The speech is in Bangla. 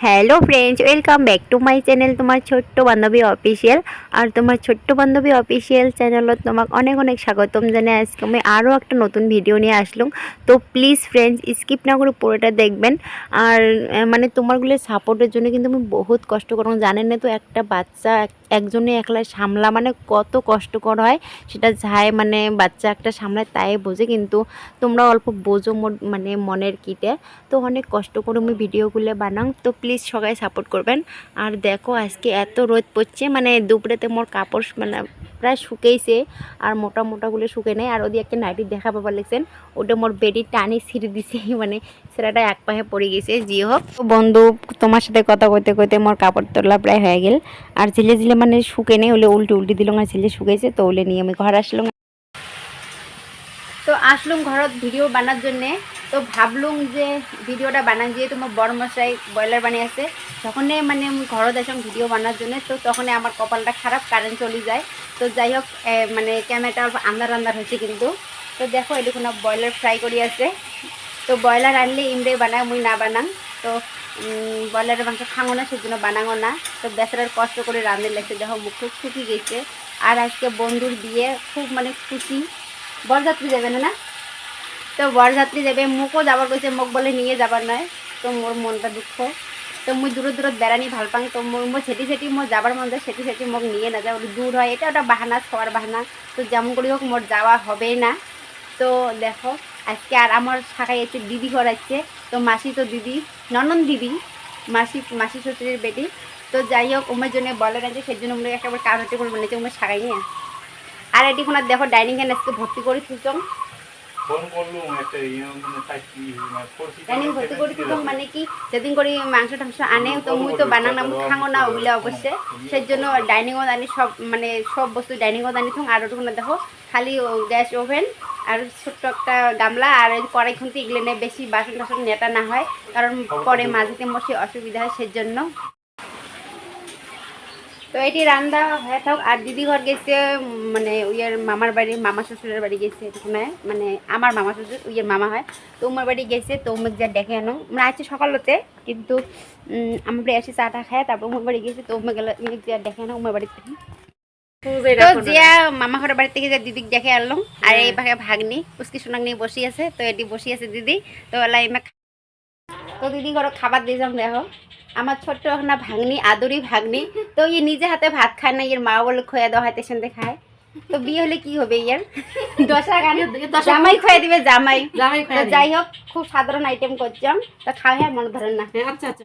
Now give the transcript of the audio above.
Hello friends, welcome back to my channel তোমার ছোট্ট বান্ধবী অফিসিয়াল। আর তোমার ছোট্ট বান্ধবী অফিসিয়াল চ্যানেলত তোমাক অনেক অনেক স্বাগতম জানাই। আজকে আমি আরও একটা নতুন ভিডিও নিয়ে আসলাম। তো প্লিজ ফ্রেন্ডস, স্কিপ না করে পুরোটা দেখবেন। আর মানে তোমারগুলো সাপোর্টের জন্য কিন্তু আমি বহুত কষ্ট করব, জানেন না তো। একটা বাচ্চা একজনে একলা সামলা মানে কত কষ্টকর হয়, সেটা যাই মানে বাচ্চা একটা সামলায় তাই বোঝে। কিন্তু তোমরা অল্প বোঝো মানে মনের কিটে। তো অনেক কষ্ট করে আমি ভিডিওগুলো বানাং। তো প্লিজ সবাই সাপোর্ট করবেন। আর দেখো আজকে এত রোদ পড়ছে, মানে দুপুরেতে মোর কাপড় মানে প্রায় শুকেইছে, আর মোটা মোটাগুলো শুকে নেই। আর ওদি একটা নাইটি দেখা পাবার লাগছেন, ওটা মোর বেডি টানি ছিঁড়ে দিছে, মানে সেটা এক পায়ে পড়ে গেছে। যে হোক বন্ধু, তোমার সাথে কথা কইতে কইতে মোর কাপড় তোলা প্রায় হয়ে গেল। আর ঝিলে ঝিলে মানে শুকে নেই, হলে উল্টে উল্টে দিল, আর ঝিলে শুকেছে। তো ওলে নিয়ে আমি ঘর আসলাম। তো আসলুম ঘরত ভিডিও বানার জন্যে। তো ভাবলুম যে ভিডিওটা বানান, দিয়ে তোমার বড় মশাই ব্রয়লার বানিয়ে আছে, তখনই মানে আমি ঘরত আসলাম ভিডিও বানার জন্য। তো তখনই আমার কপালটা খারাপ, কারেন্ট চলে যায়। তো যাই হোক, মানে ক্যামেরাটা অল্প আন্দার আন্দার হয়েছে কিন্তু। তো দেখো এদিকে ব্রয়লার ফ্রাই করি আছে। তো ব্রয়লার আনলে ইমরে বানায়, মুই না বানাং। তো ব্রয়লারের মাংস খাঙো না, সেজন্য বানাঙো না। তো বেচারার কষ্ট করে রাঁধে লাগছে, দেখো মুখ খুব শুকিয়ে গেছে। আর আজকে বন্ধুর বিয়ে, খুব মানে খুশি। বরযাত্রী যাবে না? তো বরযাত্রী যাবে, মুখও যাবার কইছে, মুখ বলে নিয়ে যাবার নয়। তো মোর মনটা দুঃখ। তো মুই দূরত দূরত বেড়ানি ভাল পাং। তো মই সেটি সেটি মোর যাবার মন যায়, সেটি সেটি মোক নিয়ে না যায়, দূর হয়, এটা ওটা বাহানা, সবার বাহানা। তো যেমন করি হোক মোর যাওয়া হবে না। তো দেখো আজকে আর আমার শাখায় এসে দিদি ঘর আছে। তো মাসি তো দিদি, ননন দিদি, মাসি মাসি শ্বশুরের বেটি। তো যাই হোক ওমের জন্য বলে আছে, সেই জন্য আমরা একেবারে কারোটি করে বলেছে ওমের শাখায় নিয়ে। আর এটি কোনো দেখো ডাইনিং এ আজকে ভর্তি করে থুচম। মানে কি যেদিন করে মাংস টাংস আনে, তো মুই তো বানানা খাঙো না ওগুলো অবশ্যই। সেই জন্য ডাইনিংও আনি, সব মানে সব বস্তু ডাইনিংও আনি থুম। আর ওটুকু দেখো খালি গ্যাস ওভেন আর ছোট্ট একটা গামলা আর কড়াই খুঁতি, এগুলো নেই বেশি বাসন টাসন নেটা না হয়, কারণ পরে মাঝেতে মশি অসুবিধা হয়, সেই জন্য। তো এটি রান্না হয়ে থাক। আর দিদি ঘর গেছে, মানে ওইয়ের মামার বাড়ি, মামা শ্বশুরের বাড়ি গেছে এখানে, মানে আমার মামা শ্বশুর ওইয়ের মামা হয়। তো উমার বাড়ি গেছে, তো উমেক যা ডেকে আনো, মানে আছে সকালতে। কিন্তু আমার বাড়ি আসি চাটা খায়, তারপর উমার বাড়ি গেছে। তো উমে গেলে যা ডেকে আনো উমার বাড়ি থেকে। তো জিয়া মামা ঘরের বাড়ি থেকে যা দিদিকে দেখে আনলাম। আর এই ভাগে ভাগ্নি উসকি সোনাক নিয়ে বসি আছে। তো এটি বসি আছে দিদি। তো এলাই তো দিদি ঘর খাবার দিয়ে যাম। দেখো আমার ছোট্ট না ভাগ্নি, আদরি ভাগ্নি। তো ইয়ে নিজে হাতে ভাত খায় না, এর মা বলে খোয়া দেওয়া হয়, তেসেন্তে খায়। তো বিয়ে হলে কি হবে ইয়ার, দশা গানে জামাই খোয়া দিবে, জামাই। যাই হোক খুব সাধারণ আইটেম করছাম, তো খাওয়া হয় মনে ধরেন না। আচ্ছা আচ্ছা।